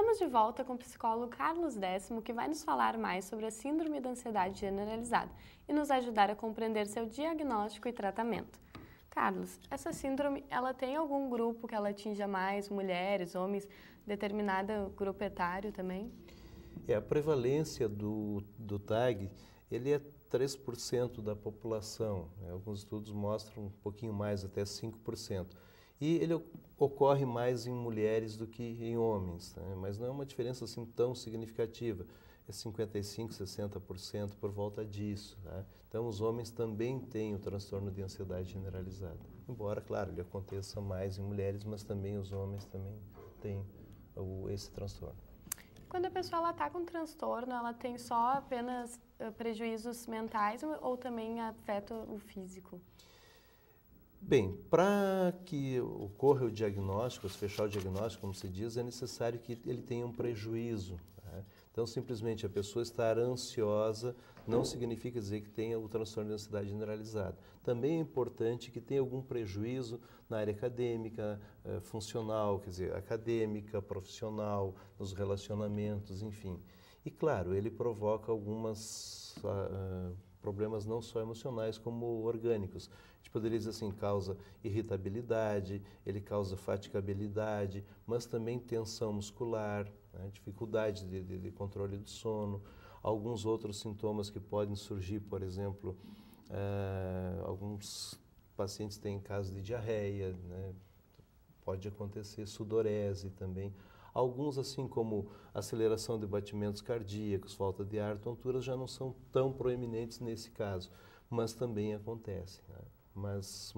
Estamos de volta com o psicólogo Carlos Décimo, que vai nos falar mais sobre a síndrome da ansiedade generalizada e nos ajudar a compreender seu diagnóstico e tratamento. Carlos, essa síndrome, ela tem algum grupo que ela atinja mais, mulheres, homens, determinado grupo etário também? A prevalência do TAG, ele é 3% da população, né? Alguns estudos mostram um pouquinho mais, até 5%. E ele ocorre mais em mulheres do que em homens, né? Mas não é uma diferença assim tão significativa, é 55%, 60% por volta disso, né? Então os homens também têm o transtorno de ansiedade generalizada, embora, claro, ele aconteça mais em mulheres, mas também os homens também têm esse transtorno. Quando a pessoa está com transtorno, ela tem só apenas prejuízos mentais ou também afeta o físico? Bem, para que ocorra o diagnóstico, se fechar o diagnóstico, como se diz, é necessário que ele tenha um prejuízo, né? Então, simplesmente a pessoa estar ansiosa não significa dizer que tenha o transtorno de ansiedade generalizada. Também é importante que tenha algum prejuízo na área acadêmica, funcional, quer dizer, acadêmica, profissional, nos relacionamentos, enfim. E, claro, ele provoca algumas problemas não só emocionais, como orgânicos. A gente poderia dizer assim, causa irritabilidade, ele causa fatigabilidade, mas também tensão muscular, né, dificuldade de controle do sono. Alguns outros sintomas que podem surgir, por exemplo, alguns pacientes têm casos de diarreia, né, pode acontecer sudorese também. Alguns, assim como aceleração de batimentos cardíacos, falta de ar, tonturas, já não são tão proeminentes nesse caso, mas também acontecem, né? Mas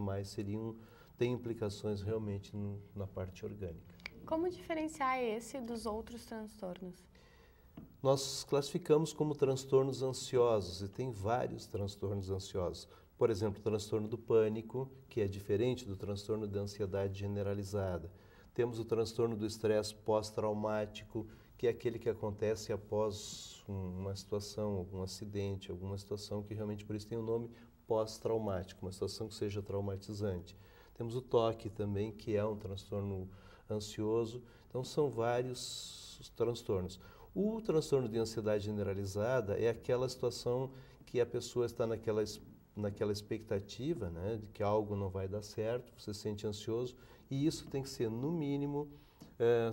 tem implicações realmente na parte orgânica. Como diferenciar esse dos outros transtornos? Nós classificamos como transtornos ansiosos e tem vários transtornos ansiosos. Por exemplo, o transtorno do pânico, que é diferente do transtorno da ansiedade generalizada. Temos o transtorno do estresse pós-traumático, que é aquele que acontece após uma situação, algum acidente, alguma situação que realmente por isso tem o nome pós-traumático, uma situação que seja traumatizante. Temos o TOC também, que é um transtorno ansioso. Então são vários transtornos. O transtorno de ansiedade generalizada é aquela situação que a pessoa está naquela expectativa, né, de que algo não vai dar certo, você se sente ansioso, e isso tem que ser, no mínimo,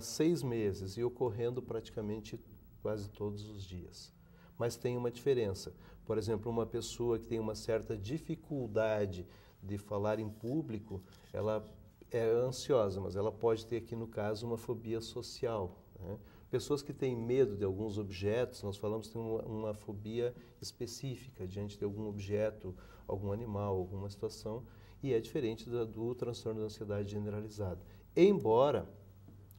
6 meses e ocorrendo praticamente quase todos os dias. Mas tem uma diferença. Por exemplo, uma pessoa que tem uma certa dificuldade de falar em público, ela é ansiosa, mas ela pode ter aqui, no caso, uma fobia social, né? Pessoas que têm medo de alguns objetos, nós falamos que tem uma fobia específica diante de algum objeto, algum animal, alguma situação, e é diferente do transtorno de ansiedade generalizada. Embora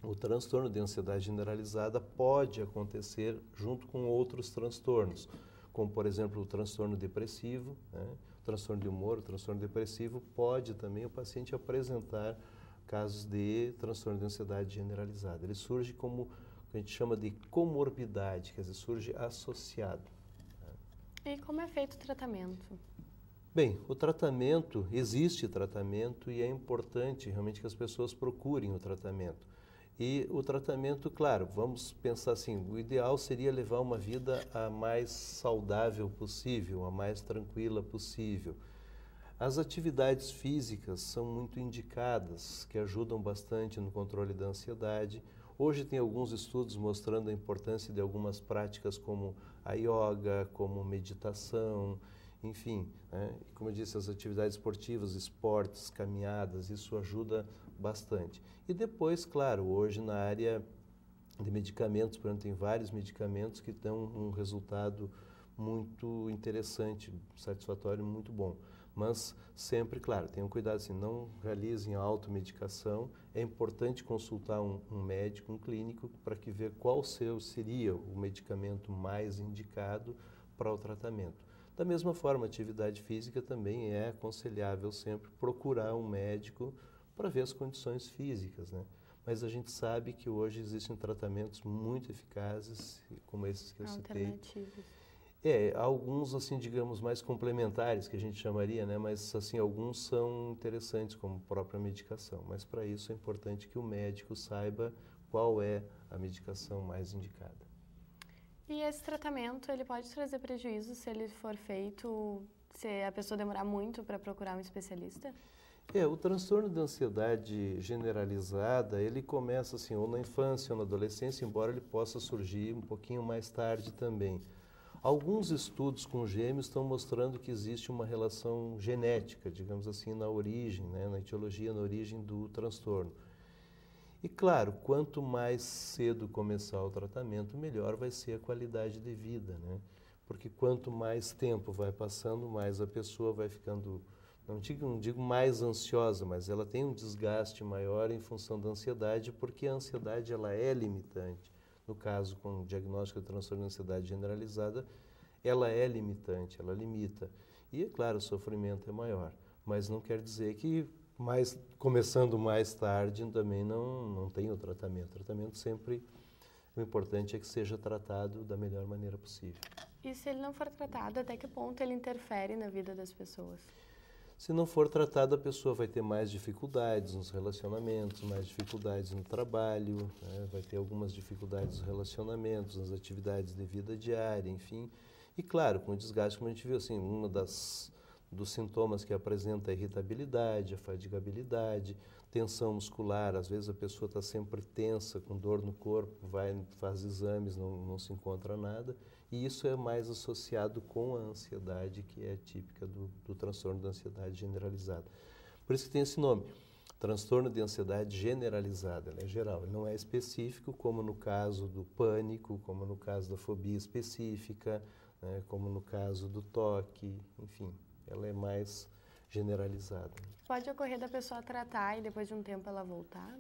o transtorno de ansiedade generalizada pode acontecer junto com outros transtornos, como, por exemplo, o transtorno depressivo, né? O transtorno de humor, o transtorno depressivo, pode também o paciente apresentar casos de transtorno de ansiedade generalizada. Ele surge como a gente chama de comorbidade, quer dizer, surge associado. E como é feito o tratamento? Bem, existe tratamento e é importante realmente que as pessoas procurem o tratamento. E o tratamento, claro, vamos pensar assim, o ideal seria levar uma vida a mais saudável possível, a mais tranquila possível. As atividades físicas são muito indicadas, que ajudam bastante no controle da ansiedade. Hoje tem alguns estudos mostrando a importância de algumas práticas como a yoga, como meditação, enfim, né? Como eu disse, as atividades esportivas, esportes, caminhadas, isso ajuda bastante. E depois, claro, hoje na área de medicamentos, por exemplo, tem vários medicamentos que dão um resultado muito interessante, satisfatório, muito bom. Mas sempre, claro, tenham cuidado assim, não realizem a automedicação. É importante consultar um médico, um clínico, para que ver qual seria o medicamento mais indicado para o tratamento. Da mesma forma, a atividade física também é aconselhável sempre procurar um médico para ver as condições físicas, né? Mas a gente sabe que hoje existem tratamentos muito eficazes, como esses que eu citei. Alternativos. Alguns, assim, digamos, mais complementares, que a gente chamaria, né? Mas, assim, alguns são interessantes, como própria medicação. Mas, para isso, é importante que o médico saiba qual é a medicação mais indicada. E esse tratamento, ele pode trazer prejuízo se ele for feito, se a pessoa demorar muito para procurar um especialista? O transtorno de ansiedade generalizada, ele começa assim, ou na infância ou na adolescência, embora ele possa surgir um pouquinho mais tarde também. Alguns estudos com gêmeos estão mostrando que existe uma relação genética, digamos assim, na origem, né, na etiologia, na origem do transtorno. E claro, quanto mais cedo começar o tratamento, melhor vai ser a qualidade de vida, né? Porque quanto mais tempo vai passando, mais a pessoa vai ficando, não digo mais ansiosa, mas ela tem um desgaste maior em função da ansiedade, porque a ansiedade ela é limitante. No caso, com o diagnóstico de transtorno de ansiedade generalizada, ela é limitante, ela limita. E, é claro, o sofrimento é maior, mas não quer dizer que começando mais tarde também não tem o tratamento. O tratamento sempre, o importante é que seja tratado da melhor maneira possível. E se ele não for tratado, até que ponto ele interfere na vida das pessoas? Se não for tratado, a pessoa vai ter mais dificuldades nos relacionamentos, mais dificuldades no trabalho, né? Vai ter algumas dificuldades nos relacionamentos, nas atividades de vida diária, enfim. E claro, com o desgaste, como a gente viu, assim, dos sintomas que apresenta a irritabilidade, a fadigabilidade, tensão muscular, às vezes a pessoa está sempre tensa, com dor no corpo, faz exames, não se encontra nada, e isso é mais associado com a ansiedade, que é típica do transtorno da ansiedade generalizada. Por isso que tem esse nome, transtorno de ansiedade generalizada, ele é geral, ele não é específico, como no caso do pânico, como no caso da fobia específica, né, como no caso do toque, enfim. Ela é mais generalizada. Pode ocorrer da pessoa tratar e depois de um tempo ela voltar?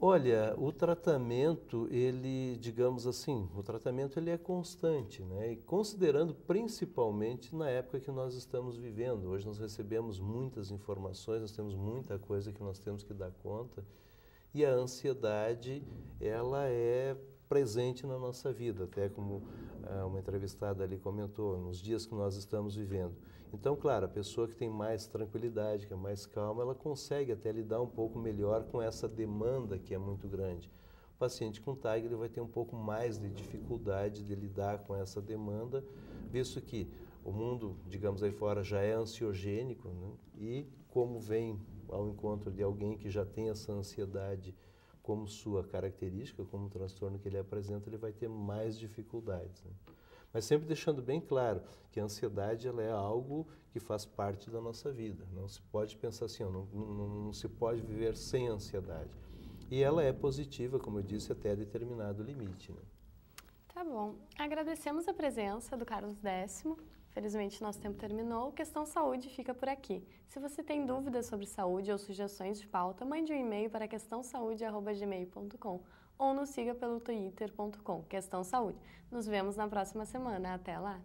Olha, o tratamento, ele, digamos assim, o tratamento ele é constante, né? E considerando principalmente na época que nós estamos vivendo. Hoje nós recebemos muitas informações, nós temos muita coisa que nós temos que dar conta. E a ansiedade, ela é presente na nossa vida, até como uma entrevistada ali comentou, nos dias que nós estamos vivendo. Então, claro, a pessoa que tem mais tranquilidade, que é mais calma, ela consegue até lidar um pouco melhor com essa demanda que é muito grande. O paciente com TAG ele vai ter um pouco mais de dificuldade de lidar com essa demanda, visto que o mundo, digamos aí fora, já é ansiogênico, né? E como vem ao encontro de alguém que já tem essa ansiedade como sua característica, como transtorno que ele apresenta, ele vai ter mais dificuldades, né? Mas sempre deixando bem claro que a ansiedade ela é algo que faz parte da nossa vida. Não se pode pensar assim, não se pode viver sem ansiedade. E ela é positiva, como eu disse, até determinado limite, né? Tá bom. Agradecemos a presença do Carlos Décimo. Felizmente, nosso tempo terminou. Questão Saúde fica por aqui. Se você tem dúvidas sobre saúde ou sugestões de pauta, mande um e-mail para questãosaude@gmail.com ou nos siga pelo twitter.com. Questão Saúde. Nos vemos na próxima semana. Até lá!